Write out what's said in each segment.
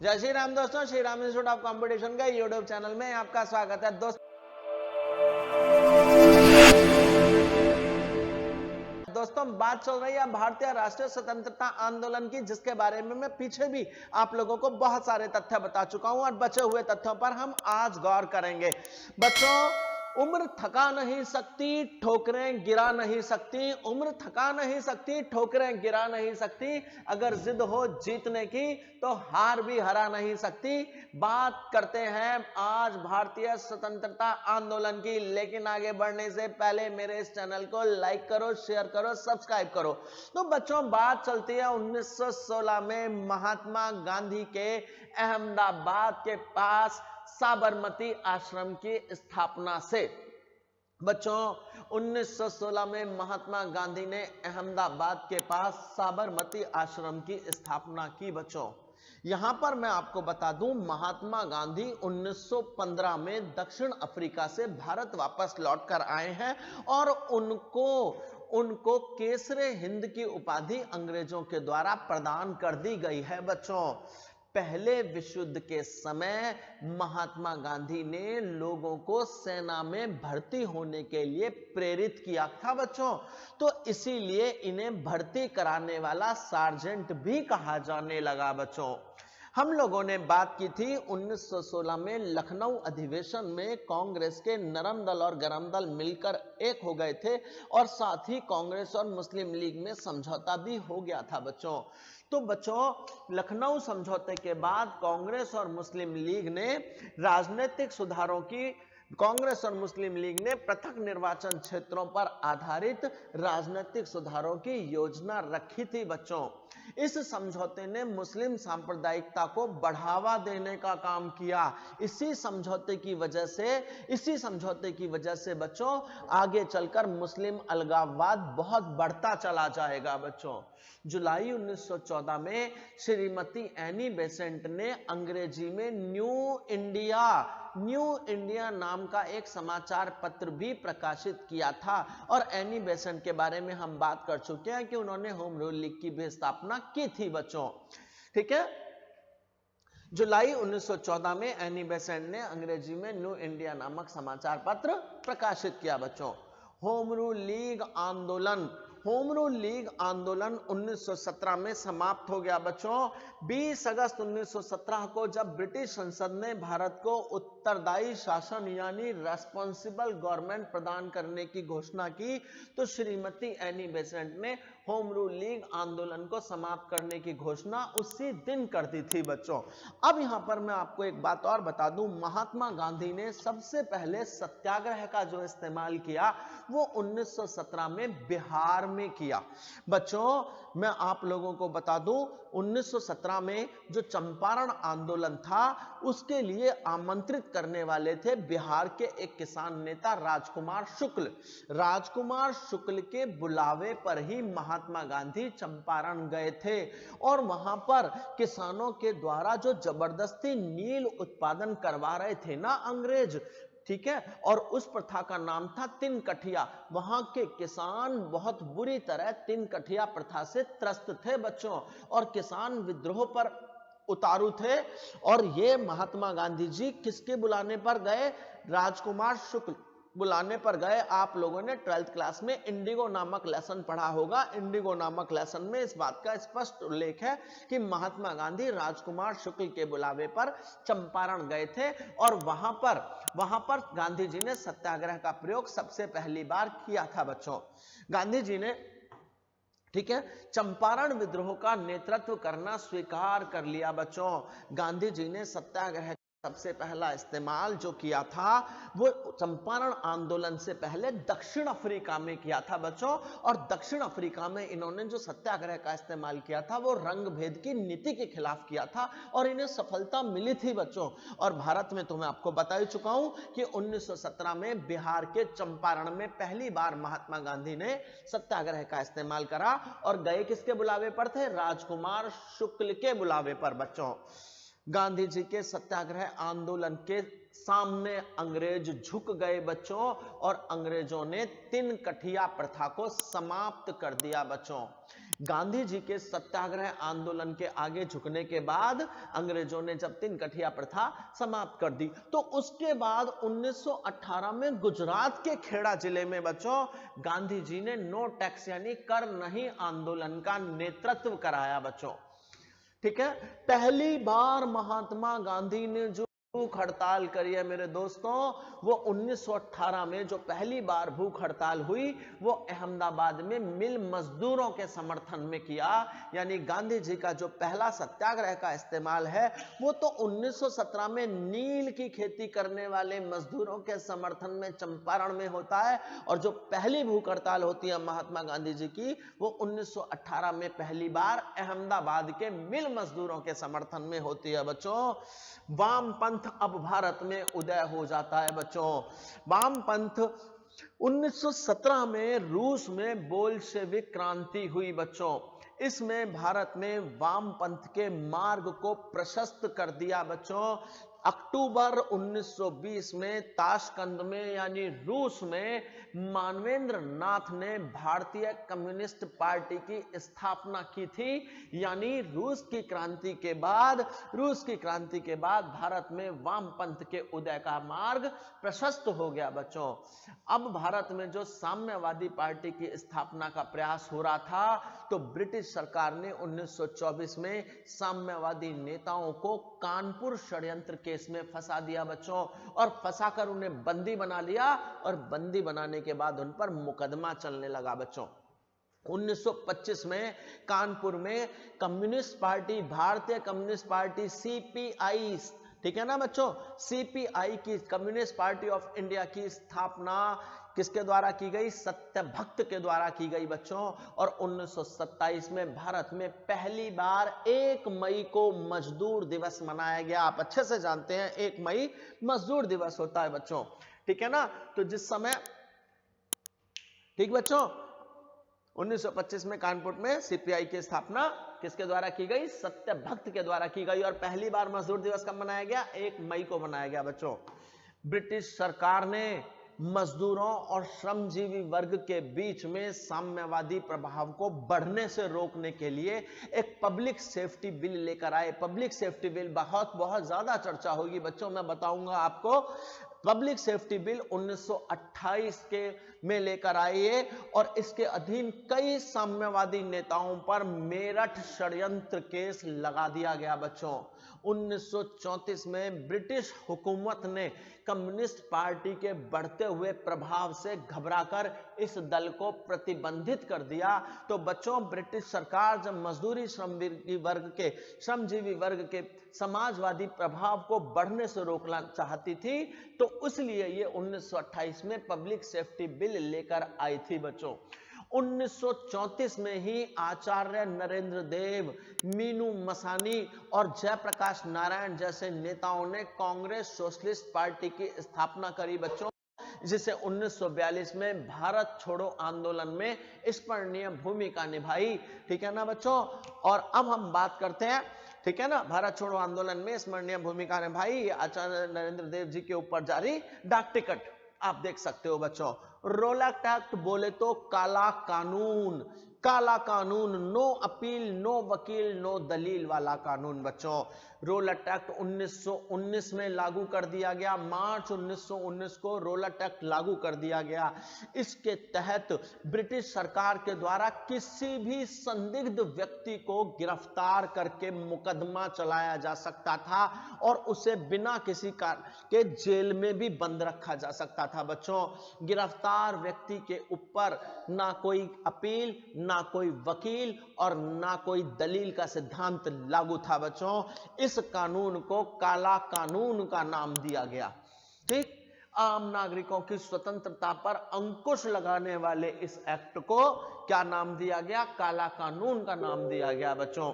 जय श्री राम दोस्तों, Shri Ram institute of competition का यूट्यूब चैनल में आपका स्वागत है। दोस्तों बात चल रही है भारतीय राष्ट्रीय स्वतंत्रता आंदोलन की, जिसके बारे में मैं पीछे भी आप लोगों को बहुत सारे तथ्य बता चुका हूं और बचे हुए तथ्यों पर हम आज गौर करेंगे। बच्चों, उम्र थका नहीं सकती, ठोकरें गिरा नहीं सकती। उम्र थका नहीं सकती, ठोकरें गिरा नहीं सकती। अगर जिद हो जीतने की तो हार भी हरा नहीं सकती। बात करते हैं आज भारतीय स्वतंत्रता आंदोलन की, लेकिन आगे बढ़ने से पहले मेरे इस चैनल को लाइक करो, शेयर करो, सब्सक्राइब करो। तो बच्चों बात चलती है 1916 में महात्मा गांधी के अहमदाबाद के पास साबरमती आश्रम की स्थापना से। बच्चों 1916 में महात्मा गांधी ने अहमदाबाद के पास साबरमती आश्रम की स्थापना की। बच्चों यहां पर मैं आपको बता दूं, महात्मा गांधी 1915 में दक्षिण अफ्रीका से भारत वापस लौट कर आए हैं और उनको केसरे हिंद की उपाधि अंग्रेजों के द्वारा प्रदान कर दी गई है। बच्चों पहले विश्व युद्ध के समय महात्मा गांधी ने लोगों को सेना में भर्ती होने के लिए प्रेरित किया था। बच्चों तो इसीलिए इन्हें भर्ती कराने वाला सार्जेंट भी कहा जाने लगा। बच्चों हम लोगों ने बात की थी 1916 में लखनऊ अधिवेशन में कांग्रेस के नरम दल और गरम दल मिलकर एक हो गए थे और साथ ही कांग्रेस और मुस्लिम लीग में समझौता भी हो गया था। बच्चों तो बच्चों लखनऊ समझौते के बाद कांग्रेस और मुस्लिम लीग ने राजनीतिक सुधारों की कांग्रेस और मुस्लिम लीग ने पृथक निर्वाचन क्षेत्रों पर आधारित राजनीतिक सुधारों की योजना रखी थी। बच्चों इस समझौते ने मुस्लिम सांप्रदायिकता को बढ़ावा देने का काम किया। इसी समझौते की वजह से बच्चों आगे चलकर मुस्लिम अलगाववाद बहुत बढ़ता चला जाएगा। बच्चों जुलाई 1914 में श्रीमती एनी बेसेंट ने अंग्रेजी में न्यू इंडिया नाम का एक समाचार पत्र भी प्रकाशित किया था और एनी बेसेंट के बारे में हम बात कर चुके हैं कि उन्होंने होम रूल लीग की भी स्थापना की थी। बच्चों ठीक है, जुलाई 1914 में एनी बेसेंट ने अंग्रेजी में न्यू इंडिया नामक समाचार पत्र प्रकाशित किया। बच्चों होम रूल लीग आंदोलन 1917 में समाप्त हो गया। बच्चों 20 अगस्त 1917 को जब ब्रिटिश संसद ने भारत को उत्तरदायी शासन यानी रेस्पॉन्सिबल गवर्नमेंट प्रदान करने की घोषणा की तो श्रीमती एनी बेसेंट ने होम रूल लीग आंदोलन को समाप्त करने की घोषणा उसी दिन कर दी थी। बच्चों अब यहां पर मैं आपको एक बात और बता दूं, महात्मा गांधी ने सबसे पहले सत्याग्रह का जो इस्तेमाल किया वो 1917 में बिहार में किया। बच्चों मैं आप लोगों को बता दूं 1917 में जो चंपारण आंदोलन था उसके लिए आमंत्रित करने वाले थे बिहार के एक किसान नेता राजकुमार शुक्ल के बुलावे पर ही महात्मा गांधी चंपारण गए थे और वहां पर किसानों के द्वारा जो जबरदस्ती नील उत्पादन करवा रहे थे ना अंग्रेज, ठीक है, और उस प्रथा का नाम था तिन कठिया। वहां के किसान बहुत बुरी तरह तिन कठिया प्रथा से त्रस्त थे। बच्चों और किसान विद्रोह पर उतारू थे और ये महात्मा गांधी जी किसके बुलाने पर गए? राजकुमार शुक्ल बुलाने पर गए। आप लोगों ने 12th क्लास में इंडिगो नामक लेसन पढ़ा होगा। इंडिगो नामक लेसन में इस बात का स्पष्ट उल्लेख है कि महात्मा गांधी राजकुमार शुक्ल के बुलावे पर चंपारण गए थे और वहां पर गांधी जी ने सत्याग्रह का प्रयोग सबसे पहली बार किया था। बच्चों गांधी जी ने ठीक है चंपारण विद्रोह का नेतृत्व करना स्वीकार कर लिया। बच्चों गांधी जी ने सत्याग्रह सबसे पहला इस्तेमाल जो किया था वो चंपारण आंदोलन से पहले दक्षिण अफ्रीका में किया था। बच्चों और दक्षिण अफ्रीका में इन्होंने जो सत्याग्रह का इस्तेमाल किया था वो रंग भेद की नीति के खिलाफ किया था और इन्हें सफलता मिली थी। बच्चों और भारत में तो मैं आपको बता ही चुका हूं कि 1917 में बिहार के चंपारण में पहली बार महात्मा गांधी ने सत्याग्रह का इस्तेमाल करा और गए किसके बुलावे पर थे? राजकुमार शुक्ल के बुलावे पर। बच्चों गांधी जी के सत्याग्रह आंदोलन के सामने अंग्रेज झुक गए। बच्चों और अंग्रेजों ने तिन कठिया प्रथा को समाप्त कर दिया। बच्चों गांधी जी के सत्याग्रह आंदोलन के आगे झुकने के बाद अंग्रेजों ने जब 3 कठिया प्रथा समाप्त कर दी, तो उसके बाद 1918 में गुजरात के खेड़ा जिले में बच्चों गांधी जी ने नो टैक्स यानी कर नहीं आंदोलन का नेतृत्व कराया बच्चों। ठीक है, पहली बार महात्मा गांधी ने जो भूख हड़ताल करी है मेरे दोस्तों, वो 1918 में जो पहली बार भूख हड़ताल हुई वो अहमदाबाद में मिल मजदूरों के समर्थन में किया। यानी गांधी जी का जो पहला सत्याग्रह का इस्तेमाल है वो तो 1917 में नील की खेती करने वाले मजदूरों के समर्थन में चंपारण में होता है, और जो पहली भूख हड़ताल होती है महात्मा गांधी जी की वो 1918 में पहली बार अहमदाबाद के मिल मजदूरों के समर्थन में होती है बच्चों। वामपंथ अब भारत में उदय हो जाता है बच्चों। वामपंथ 1917 में रूस में बोल्शेविक क्रांति हुई बच्चों। इसमें भारत ने वामपंथ के मार्ग को प्रशस्त कर दिया बच्चों। अक्टूबर 1920 में ताशकंद में यानी रूस में मानवेंद्र नाथ ने भारतीय कम्युनिस्ट पार्टी की स्थापना की थी। यानी रूस की क्रांति के बाद भारत में वामपंथ के उदय का मार्ग प्रशस्त हो गया बच्चों। अब भारत में जो साम्यवादी पार्टी की स्थापना का प्रयास हो रहा था, तो ब्रिटिश सरकार ने 1924 में साम्यवादी नेताओं को कानपुर षड्यंत्र केस में फंसा दिया बच्चों, और फंसाकर उन्हें बंदी बना लिया, और बंदी बनाने के बाद उन पर मुकदमा चलने लगा बच्चों। 1925 में कानपुर में कम्युनिस्ट पार्टी, भारतीय कम्युनिस्ट पार्टी सीपीआई, ठीक है ना बच्चों, सीपीआई की कम्युनिस्ट पार्टी ऑफ इंडिया की स्थापना किसके द्वारा की गई? सत्यभक्त के द्वारा की गई बच्चों। और 1927 में भारत में पहली बार 1 मई को मजदूर दिवस मनाया गया। आप अच्छे से जानते हैं 1 मई मजदूर दिवस होता है बच्चों, ठीक है ना। तो जिस समय, ठीक बच्चों, 1925 में कानपुर में सीपीआई की स्थापना किसके द्वारा की गई? सत्यभक्त के द्वारा की गई। और पहली बार मजदूर दिवस कब मनाया गया? 1 मई को मनाया गया बच्चों। ब्रिटिश सरकार ने मजदूरों और श्रमजीवी वर्ग के बीच में साम्यवादी प्रभाव को बढ़ने से रोकने के लिए एक पब्लिक सेफ्टी बिल लेकर आए। पब्लिक सेफ्टी बिल बहुत ज्यादा चर्चा होगी बच्चों, मैं बताऊंगा आपको। पब्लिक सेफ्टी बिल 1928 के में लेकर आए, और इसके अधीन कई साम्यवादी नेताओं पर मेरठ षड्यंत्र केस लगा दिया गया बच्चों। 1934 में ब्रिटिश हुकूमत ने कम्युनिस्ट पार्टी के बढ़ते हुए प्रभाव से घबराकर इस दल को प्रतिबंधित कर दिया। तो बच्चों, ब्रिटिश सरकार जब मजदूरी श्रमजीवी वर्ग के समाजवादी प्रभाव को बढ़ने से रोकना चाहती थी, तो इसलिए ये 1928 में पब्लिक सेफ्टी बिल लेकर आई थी बच्चों। 1934 में ही आचार्य नरेंद्र देव, मीनू मसानी और जयप्रकाश नारायण जैसे नेताओं ने कांग्रेस सोशलिस्ट पार्टी की स्थापना करी बच्चों, जिसे 1942 में भारत छोड़ो आंदोलन में स्मरणीय भूमिका निभाई। ठीक है ना बच्चों। और अब हम बात करते हैं, ठीक है ना, भारत छोड़ो आंदोलन में स्मरणीय भूमिका निभाई आचार्य नरेंद्र देव जी के ऊपर जारी डाक टिकट आप देख सकते हो बच्चों। रोलैक्ट एक्ट बोले तो काला कानून, काला कानून, नो अपील, नो वकील, नो दलील वाला कानून बच्चों। रोलैक्ट एक्ट 1919 में लागू कर दिया गया। मार्च 1919 को रोलैक्ट एक्ट लागू कर दिया गया। इसके तहत ब्रिटिश सरकार के द्वारा किसी भी संदिग्ध व्यक्ति को गिरफ्तार करके मुकदमा चलाया जा सकता था, और उसे बिना किसी कारण के जेल में भी बंद रखा जा सकता था बच्चों। गिरफ्तार व्यक्ति के ऊपर ना कोई अपील, ना कोई वकील और ना कोई दलील का सिद्धांत लागू था बच्चों। इस कानून को काला कानून का नाम दिया गया। ठीक, आम नागरिकों की स्वतंत्रता पर अंकुश लगाने वाले इस एक्ट को क्या नाम दिया गया? काला कानून का नाम दिया गया बच्चों।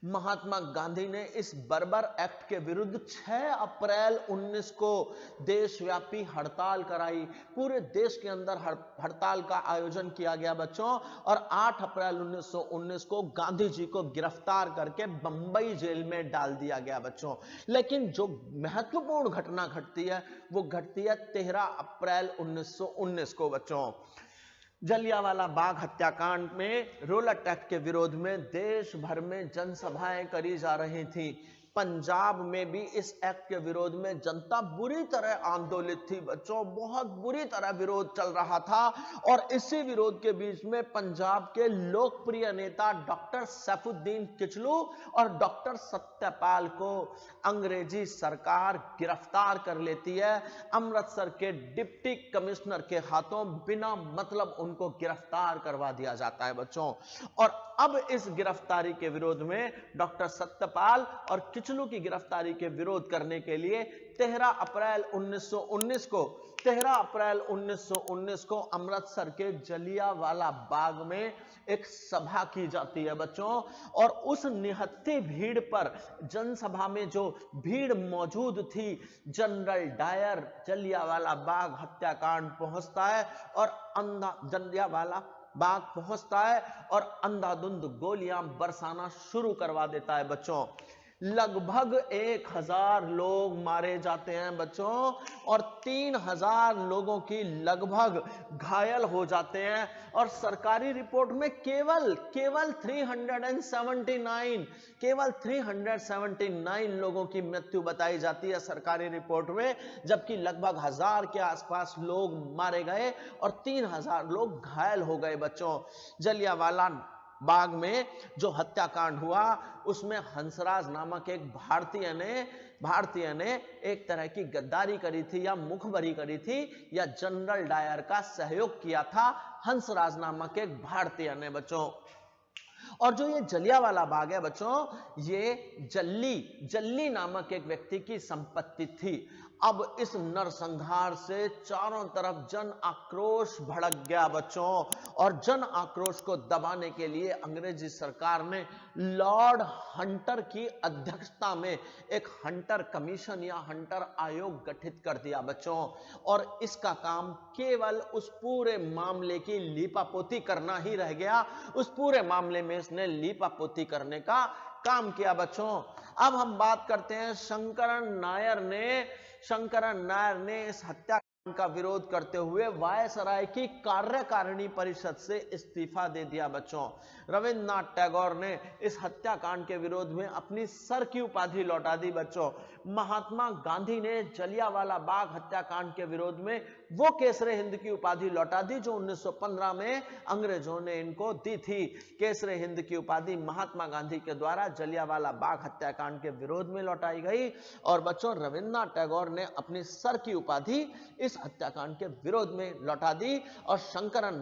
महात्मा गांधी ने इस बर्बर एक्ट के विरुद्ध 6 अप्रैल 19 को देशव्यापी हड़ताल कराई। पूरे देश के अंदर हड़ताल का आयोजन किया गया बच्चों, और 8 अप्रैल 1919 को गांधी जी को गिरफ्तार करके बंबई जेल में डाल दिया गया बच्चों। लेकिन जो महत्वपूर्ण घटना घटती है वो घटती है 13 अप्रैल 1919 को बच्चों। जलियांवाला बाग हत्याकांड में रोलट एक्ट के विरोध में देश भर में जनसभाएं करी जा रही थी। पंजाब में भी इस एक्ट के विरोध में जनता बुरी तरह आंदोलित थी बच्चों, बहुत बुरी तरह विरोध चल रहा था। और इसी विरोध के बीच में पंजाब के लोकप्रिय नेता डॉक्टर सैफुद्दीन किचलू और डॉक्टर सत्यपाल को अंग्रेजी सरकार गिरफ्तार कर लेती है। अमृतसर के डिप्टी कमिश्नर के हाथों बिना मतलब उनको गिरफ्तार करवा दिया जाता है बच्चों। और अब इस गिरफ्तारी के विरोध में डॉक्टर सत्यपाल और किचलू की गिरफ्तारी के विरोध करने के लिए 13 अप्रैल 1919 को अमृतसर के जलियांवाला बाग में एक सभा की जाती है बच्चों। और उस निहत्थी भीड़ पर, जनसभा में जो भीड़ मौजूद थी, जनरल डायर जलियांवाला बाग हत्याकांड पहुंचता है और जलियांवाला बाग पहुंचता है और अंधाधुंध गोलियां बरसाना शुरू करवा देता है बच्चों। लगभग 1000 लोग मारे जाते हैं बच्चों और 3000 लोगों की लगभग घायल हो जाते हैं। और सरकारी रिपोर्ट में केवल 379 लोगों की मृत्यु बताई जाती है सरकारी रिपोर्ट में, जबकि लगभग 1000 के आसपास लोग मारे गए और 3000 लोग घायल हो गए बच्चों। जलियांवाला बाग में जो हत्याकांड हुआ उसमें हंसराज नामक एक भारतीय ने एक तरह की गद्दारी करी थी या मुखबरी करी थी या जनरल डायर का सहयोग किया था हंसराज नामक एक भारतीय ने बच्चों। और जो ये जलियांवाला बाग है बच्चों, ये जल्ली नामक एक व्यक्ति की संपत्ति थी। अब इस नरसंहार से चारों तरफ जन आक्रोश भड़क गया बच्चों। और जन आक्रोश को दबाने के लिए अंग्रेजी सरकार ने लॉर्ड हंटर की अध्यक्षता में एक हंटर कमीशन या हंटर आयोग गठित कर दिया बच्चों। और इसका काम केवल उस पूरे मामले की लीपापोती करना ही रह गया। उस पूरे मामले में इसने लीपापोती करने का काम किया बच्चों। अब हम बात करते हैं शंकरन नायर ने इस हत्याकांड का विरोध करते हुए वायसराय की कार्यकारिणी परिषद से इस्तीफा दे दिया बच्चों। रविन्द्रनाथ टैगोर ने इस हत्याकांड के विरोध में अपनी सर की उपाधि लौटा दी बच्चों। महात्मा गांधी ने जलियांवाला बाग हत्याकांड के विरोध में वो केसरे हिंद की उपाधि लौटा दी जो 1915 में अंग्रेजों ने इनको दी थी। केसरे हिंद की उपाधि महात्मा गांधी के द्वारा जलियांवाला बाग हत्याकांड के विरोध में लौटाई गई। और बच्चों, रविन्द्रनाथ टैगोर ने अपनी सर की उपाधि इस हत्याकांड के विरोध में लौटा दी। और शंकरन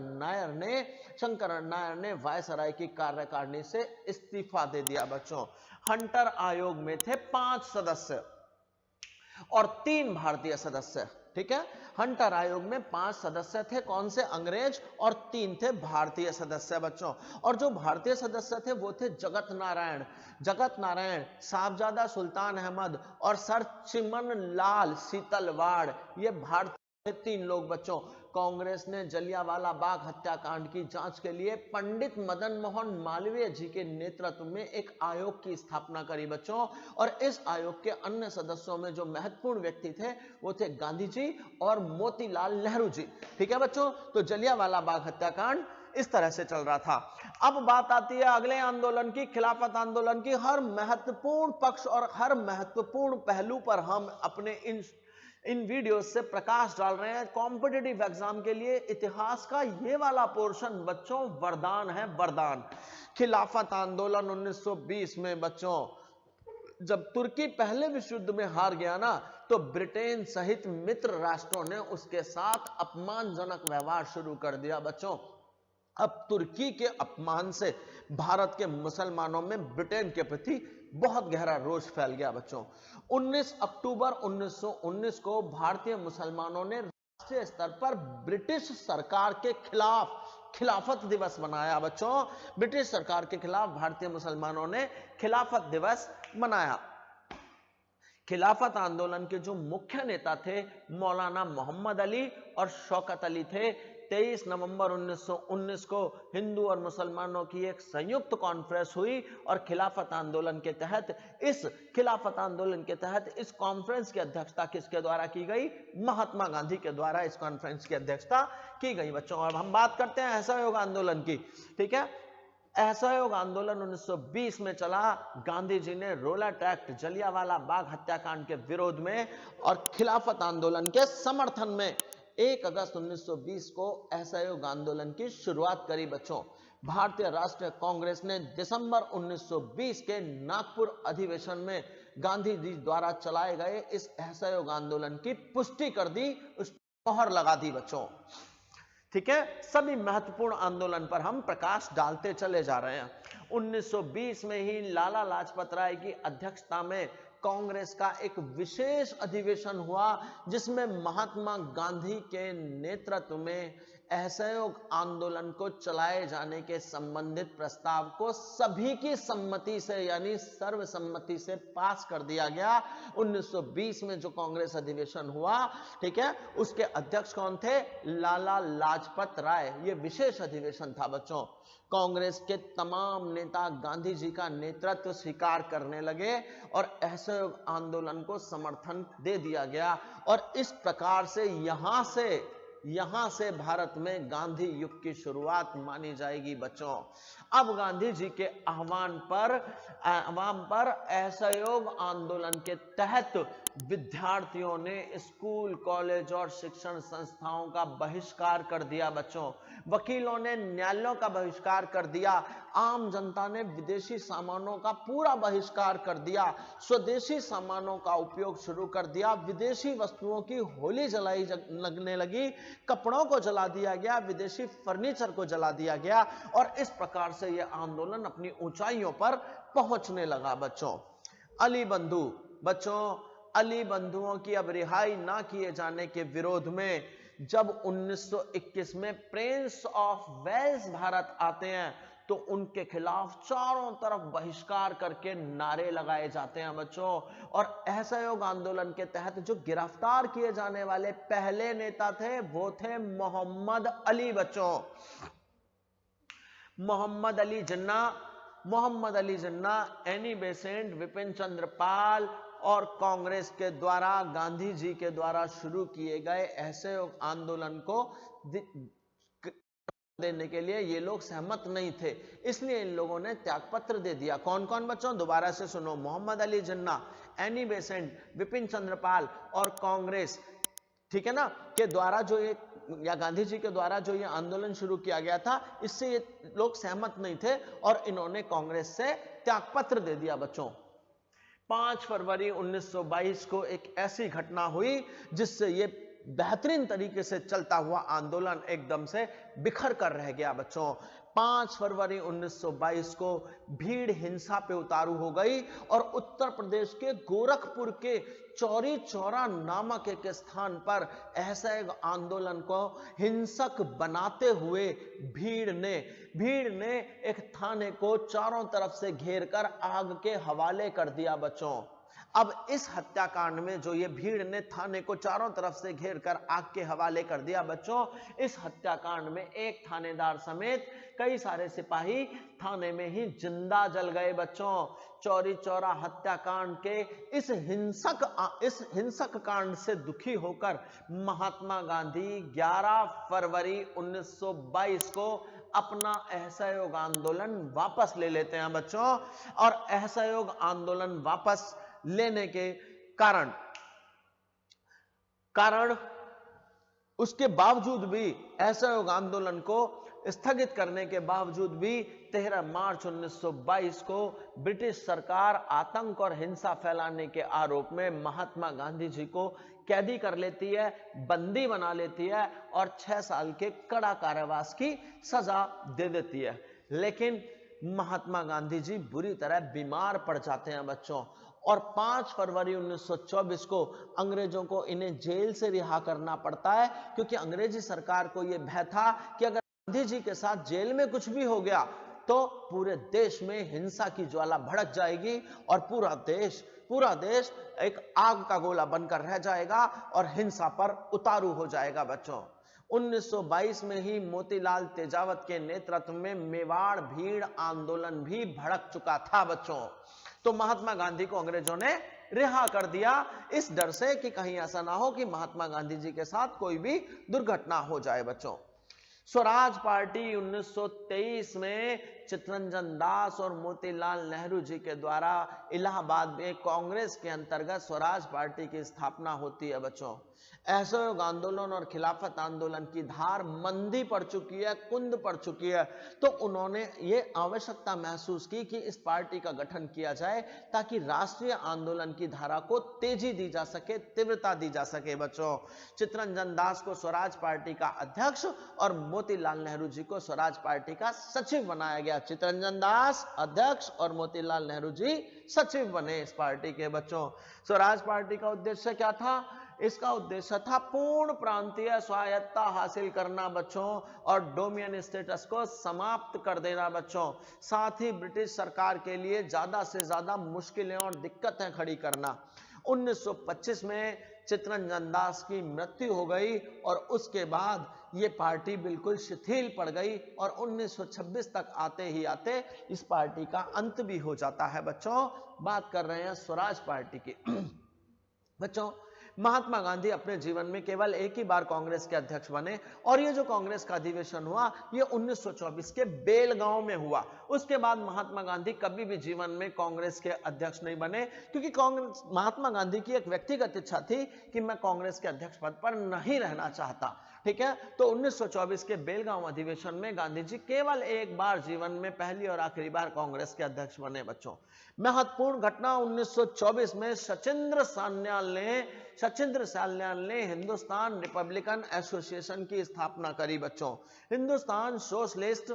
नायर ने वायसराय की कार्यकारिणी से इस्तीफा दे दिया बच्चों। हंटर आयोग में थे 5 सदस्य और 3 भारतीय सदस्य। ठीक है, हंटर आयोग में 5 सदस्य थे, कौन से? अंग्रेज, और 3 थे भारतीय सदस्य बच्चों। और जो भारतीय सदस्य थे वो थे जगत नारायण, साहबजादा सुल्तान अहमद और सर चिमन लाल सीतलवाड़, ये भारतीय 3 लोग बच्चों। कांग्रेस ने जलियांवाला बाग हत्याकांड की जांच के लिए पंडित मदन मोहन मालवीय जी के नेतृत्व में एक आयोग की स्थापना करी बच्चों। और इस आयोग के अन्य सदस्यों में जो महत्वपूर्ण व्यक्ति थे वो थे गांधी जी और मोतीलाल नेहरू जी। ठीक है बच्चों, तो जलियांवाला बाग हत्याकांड इस तरह से चल रहा था। अब बात आती है अगले आंदोलन की, खिलाफत आंदोलन की। हर महत्वपूर्ण पक्ष और हर महत्वपूर्ण पहलू पर हम अपने इन वीडियो से प्रकाश डाल रहे हैं। कॉम्पिटिटिव एग्जाम के लिए इतिहास का ये वाला पोर्शन बच्चों वरदान है, वरदान। खिलाफत आंदोलन 1920 में बच्चों, जब तुर्की पहले विश्व युद्ध में हार गया ना, तो ब्रिटेन सहित मित्र राष्ट्रों ने उसके साथ अपमानजनक व्यवहार शुरू कर दिया बच्चों। अब तुर्की के अपमान से भारत के मुसलमानों में ब्रिटेन के प्रति बहुत गहरा रोष फैल गया बच्चों। 19 अक्टूबर 1919 को भारतीय मुसलमानों ने राष्ट्रीय स्तर पर ब्रिटिश सरकार के खिलाफ खिलाफत दिवस मनाया बच्चों। ब्रिटिश सरकार के खिलाफ भारतीय मुसलमानों ने खिलाफत दिवस मनाया। खिलाफत आंदोलन के जो मुख्य नेता थे मौलाना मोहम्मद अली और शौकत अली थे। 23 नवंबर 1919 को हिंदू और मुसलमानों की एक संयुक्त कॉन्फ्रेंस हुई और खिलाफत आंदोलन के तहत इस कॉन्फ्रेंस की अध्यक्षता किसके द्वारा की गई? महात्मा गांधी के द्वारा इस कॉन्फ्रेंस की अध्यक्षता की गई बच्चों। अब हम बात करते हैं असहयोग आंदोलन की। ठीक है, असहयोग आंदोलन 1920 में चला। गांधी जी ने रोलट एक्ट, जलियांवाला बाग हत्याकांड के विरोध में और खिलाफत आंदोलन के समर्थन में 1 अगस्त 1920 को असहयोग आंदोलन की शुरुआत करी बच्चों। भारतीय राष्ट्रीय कांग्रेस ने दिसंबर 1920 के नागपुर अधिवेशन में गांधी जी द्वारा चलाए गए इस असहयोग आंदोलन की पुष्टि कर दी, उस पर मोहर लगा दी बच्चों। ठीक है, सभी महत्वपूर्ण आंदोलन पर हम प्रकाश डालते चले जा रहे हैं। 1920 में ही लाला लाजपत राय की अध्यक्षता में कांग्रेस का एक विशेष अधिवेशन हुआ, जिसमें महात्मा गांधी के नेतृत्व में असहयोग आंदोलन को चलाए जाने के संबंधित प्रस्ताव को सभी की सम्मति से यानी सर्वसम्मति से पास कर दिया गया। 1920 में जो कांग्रेस अधिवेशन हुआ, ठीक है, उसके अध्यक्ष कौन थे? लाला लाजपत राय। ये विशेष अधिवेशन था बच्चों। कांग्रेस के तमाम नेता गांधी जी का नेतृत्व स्वीकार करने लगे और असहयोग आंदोलन को समर्थन दे दिया गया और इस प्रकार से यहां से भारत में गांधी युग की शुरुआत मानी जाएगी बच्चों। अब गांधी जी के आह्वान पर असहयोग आंदोलन के तहत विद्यार्थियों ने स्कूल, कॉलेज और शिक्षण संस्थाओं का बहिष्कार कर दिया बच्चों। वकीलों ने न्यायालयों का बहिष्कार कर दिया। आम जनता ने विदेशी सामानों का पूरा बहिष्कार कर दिया। स्वदेशी सामानों का उपयोग शुरू कर दिया। विदेशी वस्तुओं की होली जलाई लगने लगी। कपड़ों को जला दिया गया, विदेशी फर्नीचर को जला दिया गया और इस प्रकार से यह आंदोलन अपनी ऊंचाइयों पर पहुंचने लगा बच्चों। अली बंधुओं की अब रिहाई ना किए जाने के विरोध में जब 1921 में प्रिंस ऑफ वेल्स भारत आते हैं तो उनके खिलाफ चारों तरफ बहिष्कार करके नारे लगाए जाते हैं बच्चों। और असहयोग आंदोलन के तहत जो गिरफ्तार किए जाने वाले पहले नेता थे वो थे मोहम्मद अली बच्चों। मोहम्मद अली जिन्ना, एनी बेसेंट, विपिन चंद्र पाल और कांग्रेस के द्वारा गांधी जी के द्वारा शुरू किए गए असहयोग आंदोलन को देने के लिए ये लोग सहमत नहीं थे, इसलिए इन लोगों ने त्यागपत्र दे दिया। कौन कौन बच्चों? दोबारा से सुनो। मोहम्मद अली जिन्ना, एनी बेसेंट, विपिन चंद्रपाल और कांग्रेस, ठीक है ना, के द्वारा जो ये या गांधी जी के द्वारा जो ये आंदोलन शुरू किया गया था, इससे ये लोग सहमत नहीं थे और इन्होंने कांग्रेस से त्यागपत्र दे दिया बच्चों। 5 फरवरी 1922 को एक ऐसी घटना हुई जिससे ये बेहतरीन तरीके से चलता हुआ आंदोलन एकदम से बिखर कर रह गया बच्चों। 5 फरवरी 1922 को भीड़ हिंसा पे उतारू हो गई और उत्तर प्रदेश के गोरखपुर के चौरी चौरा नामक एक स्थान पर असहयोग आंदोलन को हिंसक बनाते हुए भीड़ ने एक थाने को चारों तरफ से घेरकर आग के हवाले कर दिया बच्चों। अब इस हत्याकांड में जो ये भीड़ ने थाने को चारों तरफ से घेरकर आग के हवाले कर दिया बच्चों, इस हत्याकांड में एक थानेदार समेत कई सारे सिपाही थाने में ही जिंदा जल गए बच्चों। चौरी चौरा हत्याकांड के इस हिंसक कांड से दुखी होकर महात्मा गांधी 11 फरवरी 1922 को अपना असहयोग आंदोलन वापस ले लेते हैं बच्चों। और असहयोग आंदोलन वापस लेने के कारण उसके बावजूद भी, असहयोग आंदोलन को स्थगित करने के बावजूद भी 13 मार्च 1922 को ब्रिटिश सरकार आतंक और हिंसा फैलाने के आरोप में महात्मा गांधी जी को कैदी कर लेती है, बंदी बना लेती है और 6 साल के कड़ा कारावास की सजा दे देती है। लेकिन महात्मा गांधी जी बुरी तरह बीमार पड़ जाते हैं बच्चों और 5 फरवरी 1924 को अंग्रेजों को इन्हें जेल से रिहा करना पड़ता है, क्योंकि अंग्रेजी सरकार को यह भय था कि अगर गांधी जी के साथ जेल में कुछ भी हो गया तो पूरे देश में हिंसा की ज्वाला भड़क जाएगी और पूरा देश एक आग का गोला बनकर रह जाएगा और हिंसा पर उतारू हो जाएगा बच्चों। 1922 में ही मोतीलाल तेजावत के नेतृत्व में मेवाड़ भीड़ आंदोलन भी भड़क चुका था बच्चों। तो महात्मा गांधी को अंग्रेजों ने रिहा कर दिया, इस डर से कि कहीं ऐसा ना हो कि महात्मा गांधी जी के साथ कोई भी दुर्घटना हो जाए बच्चों। स्वराज पार्टी 1923 में चित्तरंजन दास और मोतीलाल नेहरू जी के द्वारा इलाहाबाद में कांग्रेस के अंतर्गत स्वराज पार्टी की स्थापना होती है बच्चों। असहयोग आंदोलन और खिलाफत आंदोलन की धार मंदी पड़ चुकी है, कुंद पड़ चुकी है, तो उन्होंने ये आवश्यकता महसूस की कि इस पार्टी का गठन किया जाए ताकि राष्ट्रीय आंदोलन की धारा को तेजी दी जा सके, तीव्रता दी जा सके बच्चों। चित्तरंजन दास को स्वराज पार्टी का अध्यक्ष और मोतीलाल नेहरू जी को स्वराज पार्टी का सचिव बनाया गया। चित्तरंजन दास अध्यक्ष और मोतीलाल नेहरू जी सचिव बने इस पार्टी के बच्चों। स्वराज पार्टी का उद्देश्य क्या था? इसका उद्देश्य था पूर्ण प्रांतीय स्वायत्तता हासिल करना बच्चों और डोमिनियन स्टेटस को समाप्त कर देना बच्चों। साथ ही ब्रिटिश सरकार के लिए ज्यादा से ज्यादा मुश्किलें और दिक्कतें खड़ी करना। 1925 में चित्तरंजन दास की मृत्यु हो गई और उसके बाद ये पार्टी बिल्कुल शिथिल पड़ गई और 1926 तक आते ही आते इस पार्टी का अंत भी हो जाता है बच्चों। बात कर रहे हैं स्वराज पार्टी की बच्चों। महात्मा गांधी अपने जीवन में केवल एक ही बार कांग्रेस के अध्यक्ष बने और ये जो कांग्रेस का अधिवेशन हुआ ये 1924 के बेलगांव में हुआ। उसके बाद महात्मा गांधी कभी भी जीवन में कांग्रेस के अध्यक्ष नहीं बने, क्योंकि कांग्रेस महात्मा गांधी की एक व्यक्तिगत इच्छा थी कि मैं कांग्रेस के अध्यक्ष पद पर नहीं रहना चाहता। ठीक है, तो 1924 के बेलगांव अधिवेशन में गांधी जी केवल एक बार जीवन में पहली और आखिरी बार कांग्रेस के अध्यक्ष बने बच्चों। महत्वपूर्ण घटना 1924 में सचिंद्र सान्याल ने हिंदुस्तान रिपब्लिकन एसोसिएशन की स्थापना करी बच्चों। हिंदुस्तान सोशलिस्ट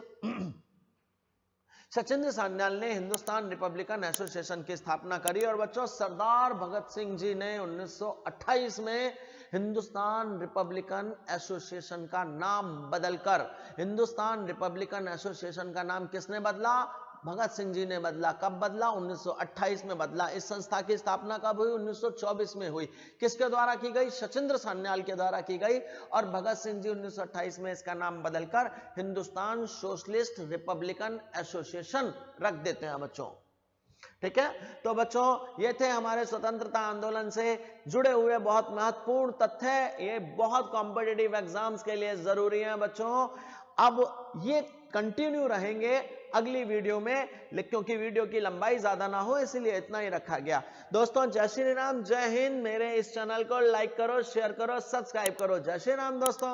सचिंद्र सान्याल ने हिंदुस्तान रिपब्लिकन एसोसिएशन की स्थापना करी और बच्चों सरदार भगत सिंह जी ने 1928 में हिंदुस्तान रिपब्लिकन एसोसिएशन का नाम बदलकर, हिंदुस्तान रिपब्लिकन एसोसिएशन का नाम किसने बदला? भगत सिंह जी ने बदला। कब बदला? 1928 में बदला। इस संस्था की स्थापना कब हुई? 1924 में हुई। किसके द्वारा की गई? सचिंद्र सान्याल के द्वारा की गई और भगत सिंह जी 1928 में इसका नाम बदलकर हिंदुस्तान सोशलिस्ट रिपब्लिकन एसोसिएशन रख देते हैं बच्चों। ठीक है, तो बच्चों ये थे हमारे स्वतंत्रता आंदोलन से जुड़े हुए बहुत महत्वपूर्ण तथ्य। ये बहुत कॉम्पिटिटिव एग्जाम्स के लिए जरूरी है बच्चों। अब ये कंटिन्यू रहेंगे अगली वीडियो में, क्योंकि वीडियो की लंबाई ज्यादा ना हो इसलिए इतना ही रखा गया। दोस्तों जय श्री राम, जय हिंद। मेरे इस चैनल को लाइक करो, शेयर करो, सब्सक्राइब करो। जय श्री राम दोस्तों।